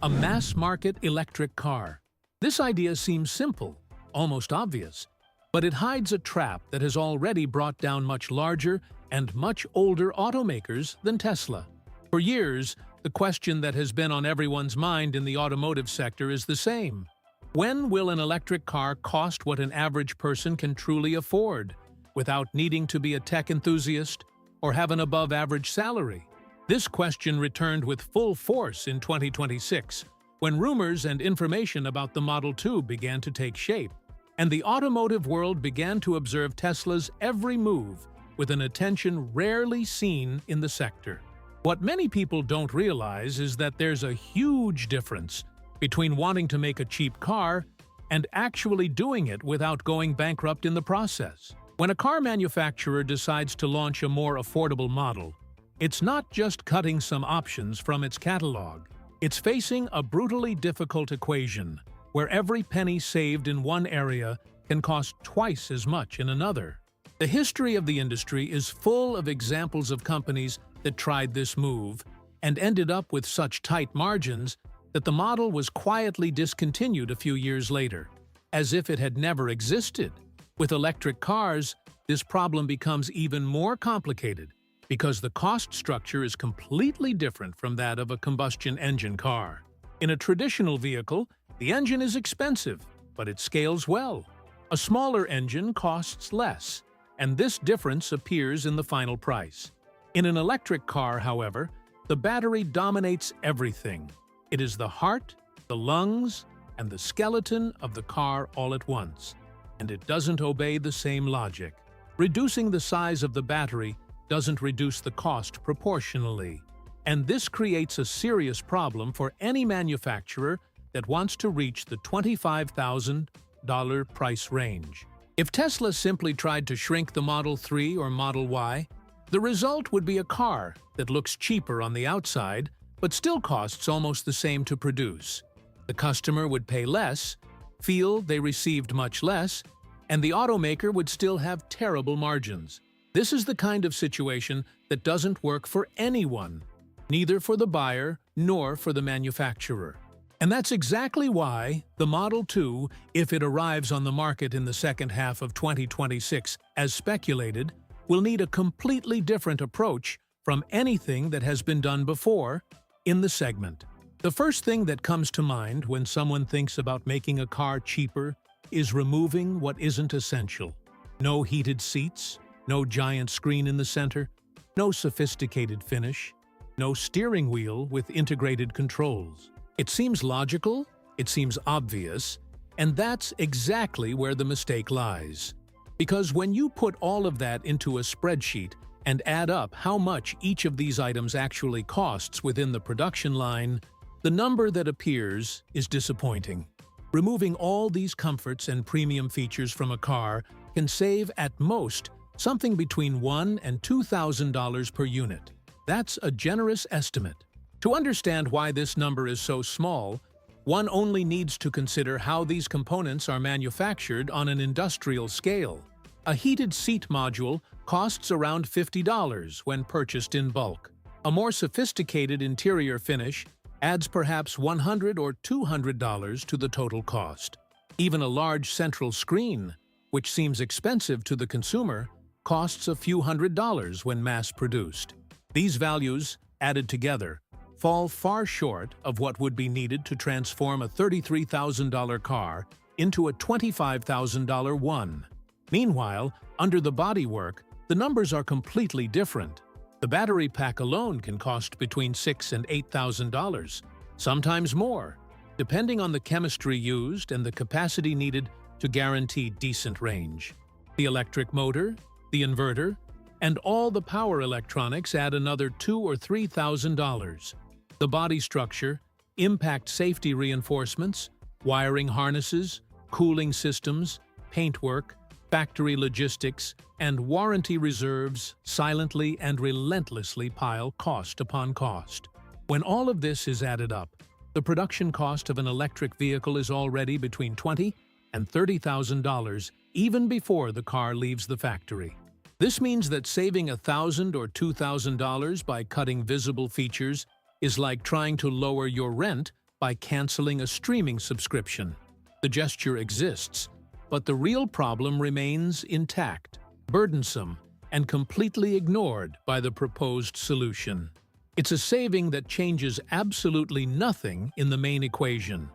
A mass-market electric car. This idea seems simple, almost obvious, but it hides a trap that has already brought down much larger and much older automakers than Tesla. For years, the question that has been on everyone's mind in the automotive sector is the same. When will an electric car cost what an average person can truly afford, without needing to be a tech enthusiast or have an above-average salary? This question returned with full force in 2026, when rumors and information about the Model 2 began to take shape, and the automotive world began to observe Tesla's every move with an attention rarely seen in the sector. What many people don't realize is that there's a huge difference between wanting to make a cheap car and actually doing it without going bankrupt in the process. When a car manufacturer decides to launch a more affordable model, it's not just cutting some options from its catalog. It's facing a brutally difficult equation where every penny saved in one area can cost twice as much in another. The history of the industry is full of examples of companies that tried this move and ended up with such tight margins that the model was quietly discontinued a few years later, as if it had never existed. With electric cars, this problem becomes even more complicated because the cost structure is completely different from that of a combustion engine car. In a traditional vehicle, the engine is expensive, but it scales well. A smaller engine costs less, and this difference appears in the final price. In an electric car, however, the battery dominates everything. It is the heart, the lungs, and the skeleton of the car all at once, and it doesn't obey the same logic. Reducing the size of the battery doesn't reduce the cost proportionally, and this creates a serious problem for any manufacturer that wants to reach the $25,000 price range. If Tesla simply tried to shrink the Model 3 or Model Y, the result would be a car that looks cheaper on the outside but still costs almost the same to produce. The customer would pay less, feel they received much less, and the automaker would still have terrible margins. This is the kind of situation that doesn't work for anyone, neither for the buyer nor for the manufacturer. And that's exactly why the Model 2, if it arrives on the market in the second half of 2026, as speculated, will need a completely different approach from anything that has been done before in the segment. The first thing that comes to mind when someone thinks about making a car cheaper is removing what isn't essential. No heated seats, no giant screen in the center, no sophisticated finish, no steering wheel with integrated controls. It seems logical, it seems obvious, and that's exactly where the mistake lies. Because when you put all of that into a spreadsheet and add up how much each of these items actually costs within the production line, the number that appears is disappointing. Removing all these comforts and premium features from a car can save at most something between $1,000 and $2,000 per unit. That's a generous estimate. To understand why this number is so small, one only needs to consider how these components are manufactured on an industrial scale. A heated seat module costs around $50 when purchased in bulk. A more sophisticated interior finish adds perhaps $100 or $200 to the total cost. Even a large central screen, which seems expensive to the consumer, costs a few $100s when mass-produced. These values, added together, fall far short of what would be needed to transform a $33,000 car into a $25,000 one. Meanwhile, under the bodywork, the numbers are completely different. The battery pack alone can cost between $6,000 and $8,000, sometimes more, depending on the chemistry used and the capacity needed to guarantee decent range. The electric motor, the inverter, and all the power electronics add another $2,000 or $3,000. The body structure, impact safety reinforcements, wiring harnesses, cooling systems, paintwork, factory logistics, and warranty reserves silently and relentlessly pile cost upon cost. When all of this is added up, the production cost of an electric vehicle is already between $20,000 and $30,000 even before the car leaves the factory. This means that saving $1,000 or $2,000 by cutting visible features is like trying to lower your rent by canceling a streaming subscription. The gesture exists, but the real problem remains intact, burdensome, and completely ignored by the proposed solution. It's a saving that changes absolutely nothing in the main equation.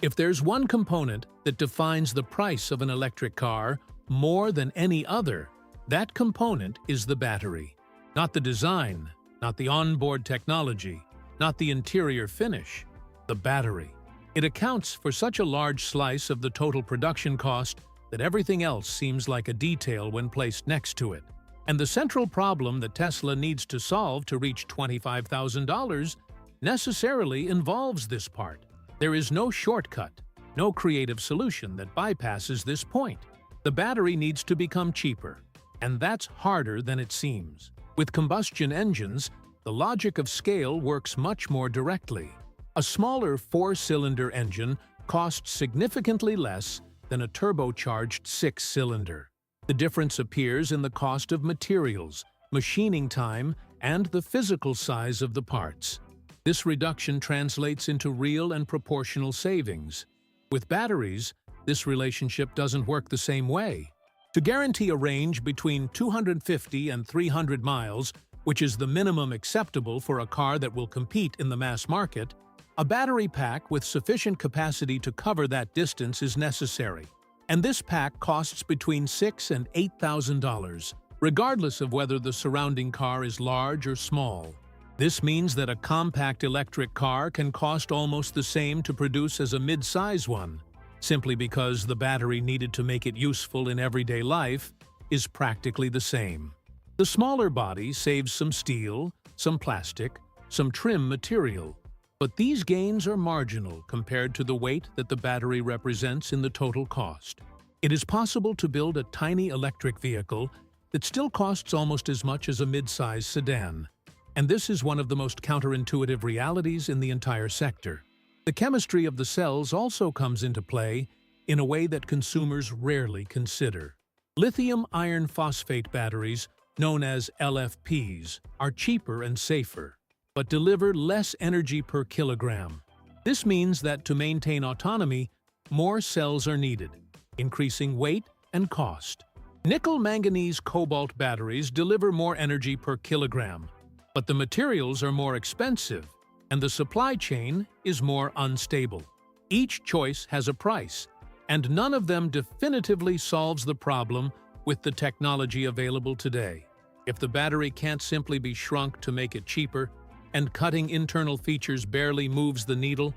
If there's one component that defines the price of an electric car more than any other, that component is the battery. Not the design, not the onboard technology, not the interior finish, the battery. It accounts for such a large slice of the total production cost that everything else seems like a detail when placed next to it. And the central problem that Tesla needs to solve to reach $25,000 necessarily involves this part. There is no shortcut, no creative solution that bypasses this point. The battery needs to become cheaper, and that's harder than it seems. With combustion engines, the logic of scale works much more directly. A smaller four-cylinder engine costs significantly less than a turbocharged six-cylinder. The difference appears in the cost of materials, machining time, and the physical size of the parts. This reduction translates into real and proportional savings. With batteries, this relationship doesn't work the same way. To guarantee a range between 250 and 300 miles, which is the minimum acceptable for a car that will compete in the mass market, a battery pack with sufficient capacity to cover that distance is necessary. And this pack costs between $6,000 and $8,000, regardless of whether the surrounding car is large or small. This means that a compact electric car can cost almost the same to produce as a mid-size one, simply because the battery needed to make it useful in everyday life is practically the same. The smaller body saves some steel, some plastic, some trim material, but these gains are marginal compared to the weight that the battery represents in the total cost. It is possible to build a tiny electric vehicle that still costs almost as much as a mid-size sedan, and this is one of the most counterintuitive realities in the entire sector. The chemistry of the cells also comes into play in a way that consumers rarely consider. Lithium iron phosphate batteries, known as LFPs, are cheaper and safer, but deliver less energy per kilogram. This means that to maintain autonomy, more cells are needed, increasing weight and cost. Nickel-manganese cobalt batteries deliver more energy per kilogram, but the materials are more expensive, and the supply chain is more unstable. Each choice has a price, and none of them definitively solves the problem with the technology available today. If the battery can't simply be shrunk to make it cheaper, and cutting internal features barely moves the needle,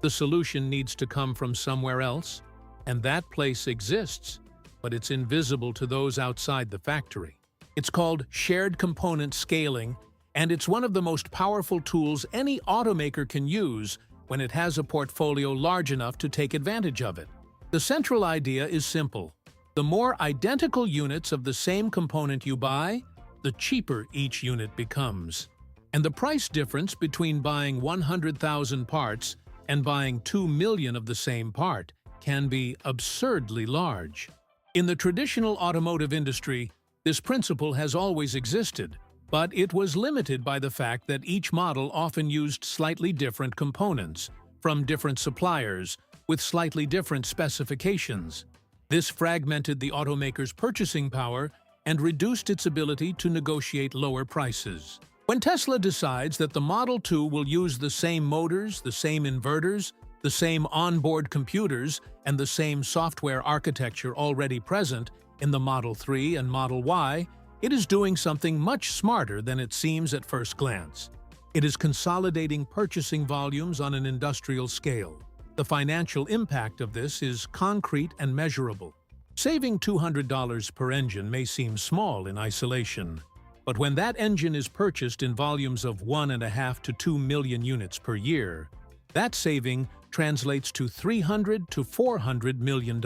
the solution needs to come from somewhere else, and that place exists, but it's invisible to those outside the factory. It's called shared component scaling, and it's one of the most powerful tools any automaker can use when it has a portfolio large enough to take advantage of it. The central idea is simple. The more identical units of the same component you buy, the cheaper each unit becomes. And the price difference between buying 100,000 parts and buying 2 million of the same part can be absurdly large. In the traditional automotive industry, this principle has always existed, but it was limited by the fact that each model often used slightly different components from different suppliers with slightly different specifications. This fragmented the automaker's purchasing power and reduced its ability to negotiate lower prices. When Tesla decides that the Model 2 will use the same motors, the same inverters, the same onboard computers, and the same software architecture already present in the Model 3 and Model Y, it is doing something much smarter than it seems at first glance. It is consolidating purchasing volumes on an industrial scale. The financial impact of this is concrete and measurable. Saving $200 per engine may seem small in isolation, but when that engine is purchased in volumes of 1.5 to 2 million units per year, that saving translates to $300 to $400 million.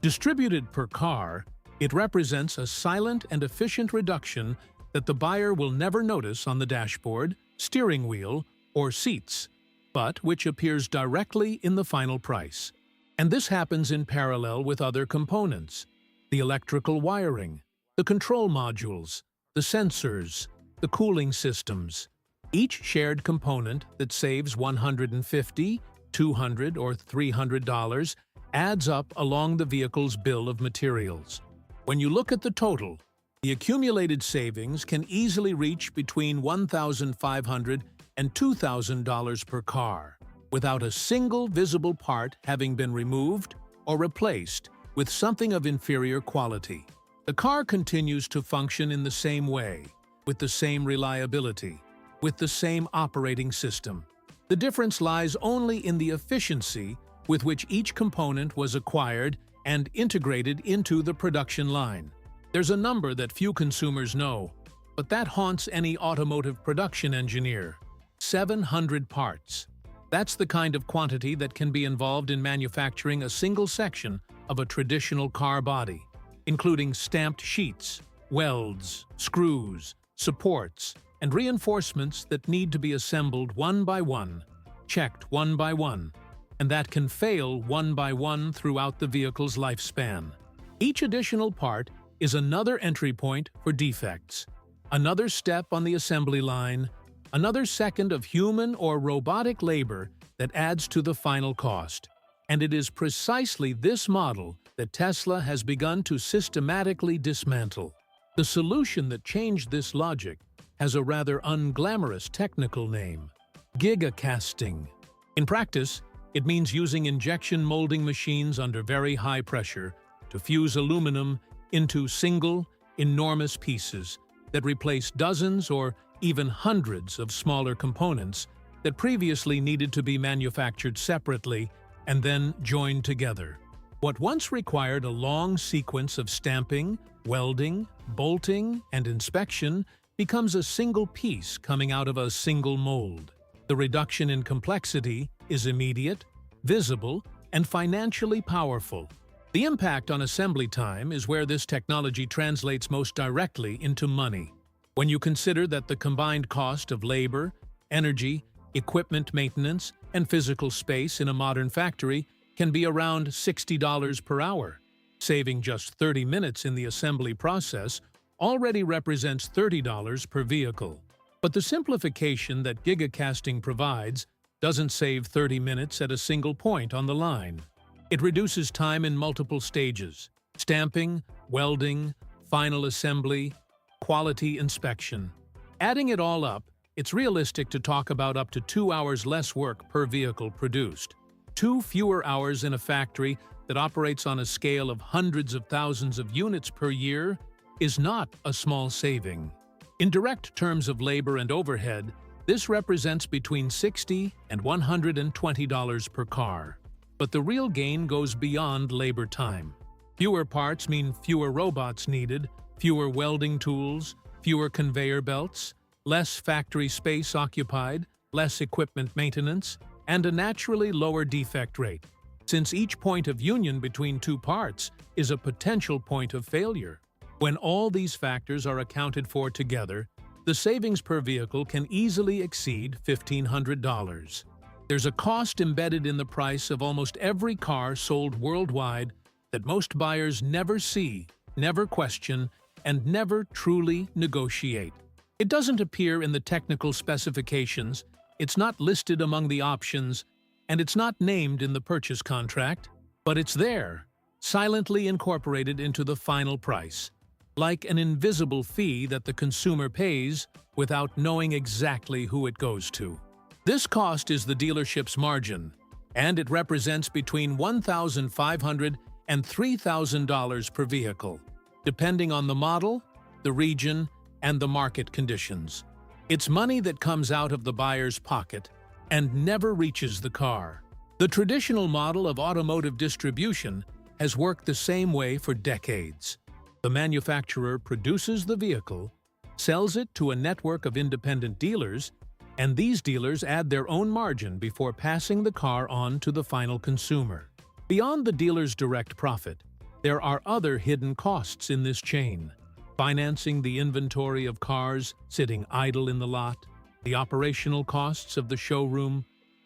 Distributed per car, it represents a silent and efficient reduction that the buyer will never notice on the dashboard, steering wheel, or seats, but which appears directly in the final price. And this happens in parallel with other components: the electrical wiring, the control modules, the sensors, the cooling systems. Each shared component that saves $150, $200, or $300 adds up along the vehicle's bill of materials. When you look at the total, the accumulated savings can easily reach between $1,500 and $2,000 per car, without a single visible part having been removed or replaced with something of inferior quality. The car continues to function in the same way, with the same reliability, with the same operating system. The difference lies only in the efficiency with which each component was acquired and integrated into the production line. There's a number that few consumers know, but that haunts any automotive production engineer: 700 parts. That's the kind of quantity that can be involved in manufacturing a single section of a traditional car body, including stamped sheets, welds, screws, supports, and reinforcements that need to be assembled one by one, checked one by one, and that can fail one by one throughout the vehicle's lifespan. Each additional part is another entry point for defects, another step on the assembly line, another second of human or robotic labor that adds to the final cost. And it is precisely this model that Tesla has begun to systematically dismantle. The solution that changed this logic has a rather unglamorous technical name: Giga casting. In practice, it means using injection molding machines under very high pressure to fuse aluminum into single, enormous pieces that replace dozens or even hundreds of smaller components that previously needed to be manufactured separately and then joined together. What once required a long sequence of stamping, welding, bolting, and inspection becomes a single piece coming out of a single mold. The reduction in complexity is immediate, visible, and financially powerful. The impact on assembly time is where this technology translates most directly into money. When you consider that the combined cost of labor, energy, equipment maintenance, and physical space in a modern factory can be around $60 per hour, saving just 30 minutes in the assembly process already represents $30 per vehicle. But the simplification that gigacasting provides doesn't save 30 minutes at a single point on the line. It reduces time in multiple stages: stamping, welding, final assembly, quality inspection. Adding it all up, it's realistic to talk about up to 2 hours less work per vehicle produced. 2 fewer hours in a factory that operates on a scale of hundreds of thousands of units per year is not a small saving. In direct terms of labor and overhead, this represents between $60 and $120 per car. But the real gain goes beyond labor time. Fewer parts mean fewer robots needed, fewer welding tools, fewer conveyor belts, less factory space occupied, less equipment maintenance, and a naturally lower defect rate, since each point of union between two parts is a potential point of failure. When all these factors are accounted for together, the savings per vehicle can easily exceed $1,500. There's a cost embedded in the price of almost every car sold worldwide that most buyers never see, never question, and never truly negotiate. It doesn't appear in the technical specifications, it's not listed among the options, and it's not named in the purchase contract, but it's there, silently incorporated into the final price, like an invisible fee that the consumer pays without knowing exactly who it goes to. This cost is the dealership's margin, and it represents between $1,500 and $3,000 per vehicle, depending on the model, the region, and the market conditions. It's money that comes out of the buyer's pocket and never reaches the car. The traditional model of automotive distribution has worked the same way for decades. The manufacturer produces the vehicle, sells it to a network of independent dealers, and these dealers add their own margin before passing the car on to the final consumer. Beyond the dealer's direct profit, there are other hidden costs in this chain: financing the inventory of cars sitting idle in the lot, the operational costs of the showroom,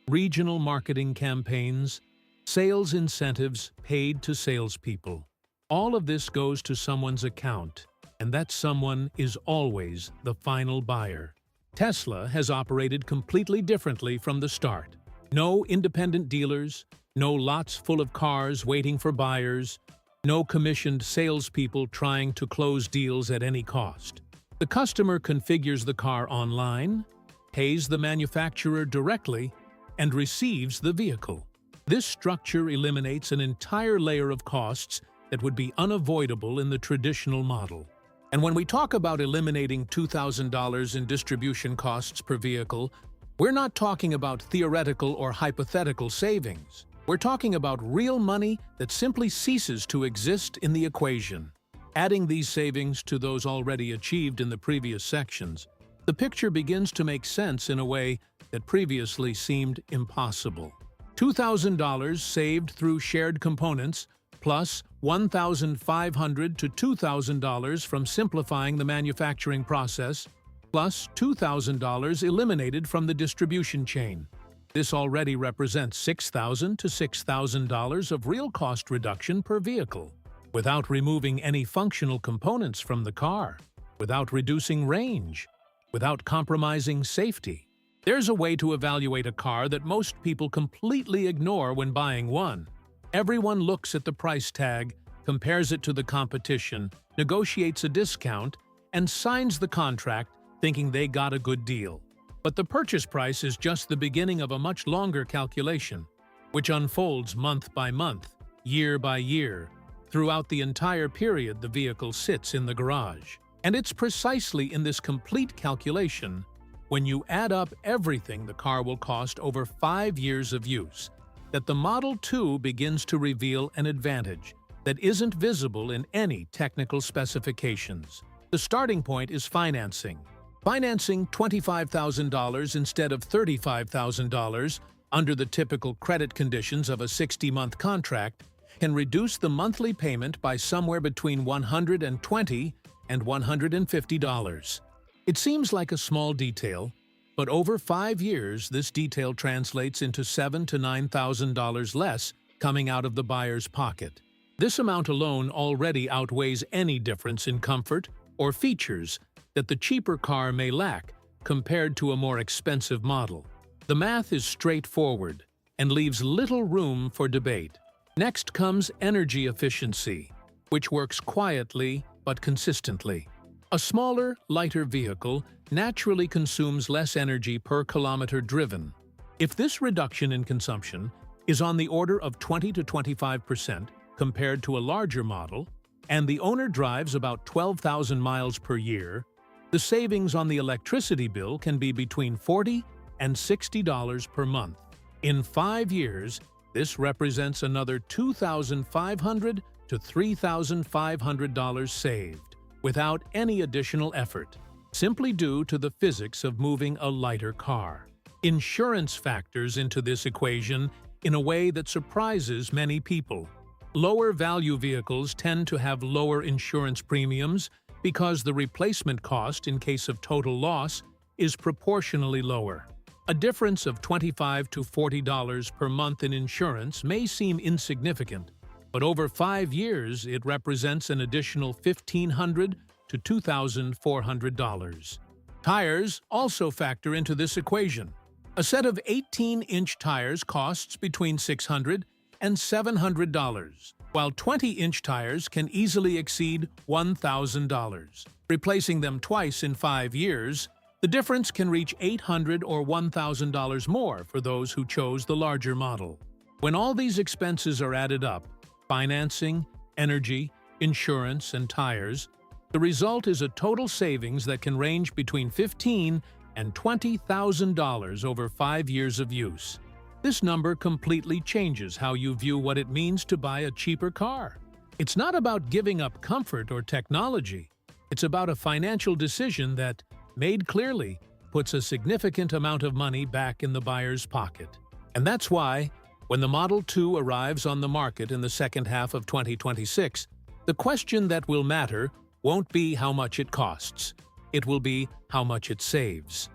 regional marketing campaigns, sales incentives paid to salespeople. All of this goes to someone's account, and that someone is always the final buyer. Tesla has operated completely differently from the start. No independent dealers, no lots full of cars waiting for buyers, no commissioned salespeople trying to close deals at any cost. The customer configures the car online, pays the manufacturer directly, and receives the vehicle. This structure eliminates an entire layer of costs that would be unavoidable in the traditional model. And when we talk about eliminating $2,000 in distribution costs per vehicle, we're not talking about theoretical or hypothetical savings. We're talking about real money that simply ceases to exist in the equation. Adding these savings to those already achieved in the previous sections, the picture begins to make sense in a way that previously seemed impossible. $2,000 saved through shared components, plus $1,500 to $2,000 from simplifying the manufacturing process, plus $2,000 eliminated from the distribution chain. This already represents $6,000 to $6,000 of real cost reduction per vehicle, without removing any functional components from the car, without reducing range, without compromising safety. There's a way to evaluate a car that most people completely ignore when buying one. Everyone looks at the price tag, compares it to the competition, negotiates a discount, and signs the contract thinking they got a good deal. But the purchase price is just the beginning of a much longer calculation, which unfolds month by month, year by year, throughout the entire period the vehicle sits in the garage. And it's precisely in this complete calculation, when you add up everything the car will cost over 5 years of use, that the Model 2 begins to reveal an advantage that isn't visible in any technical specifications. The starting point is financing. Financing $25,000 instead of $35,000 under the typical credit conditions of a 60-month contract can reduce the monthly payment by somewhere between $120 and $150. It seems like a small detail, but over 5 years this detail translates into $7,000 to $9,000 less coming out of the buyer's pocket. This amount alone already outweighs any difference in comfort or features that the cheaper car may lack compared to a more expensive model. The math is straightforward and leaves little room for debate. Next comes energy efficiency, which works quietly but consistently. A smaller, lighter vehicle naturally consumes less energy per kilometer driven. If this reduction in consumption is on the order of 20 to 25% compared to a larger model, and the owner drives about 12,000 miles per year, the savings on the electricity bill can be between $40 and $60 per month. In 5 years, this represents another $2,500 to $3,500 saved, without any additional effort, simply due to the physics of moving a lighter car. Insurance factors into this equation in a way that surprises many people. Lower value vehicles tend to have lower insurance premiums because the replacement cost in case of total loss is proportionally lower. A difference of $25 to $40 per month in insurance may seem insignificant, but over 5 years it represents an additional $1,500 to $2,400. Tires also factor into this equation. A set of 18-inch tires costs between $600 and $700, while 20-inch tires can easily exceed $1,000. Replacing them twice in 5 years, the difference can reach $800 or $1,000 more for those who chose the larger model. When all these expenses are added up, financing, energy, insurance, and tires, the result is a total savings that can range between $15,000 and $20,000 over 5 years of use. This number completely changes how you view what it means to buy a cheaper car. It's not about giving up comfort or technology. It's about a financial decision that, made clearly, puts a significant amount of money back in the buyer's pocket. And that's why, when the Model 2 arrives on the market in the second half of 2026, the question that will matter won't be how much it costs. It will be how much it saves.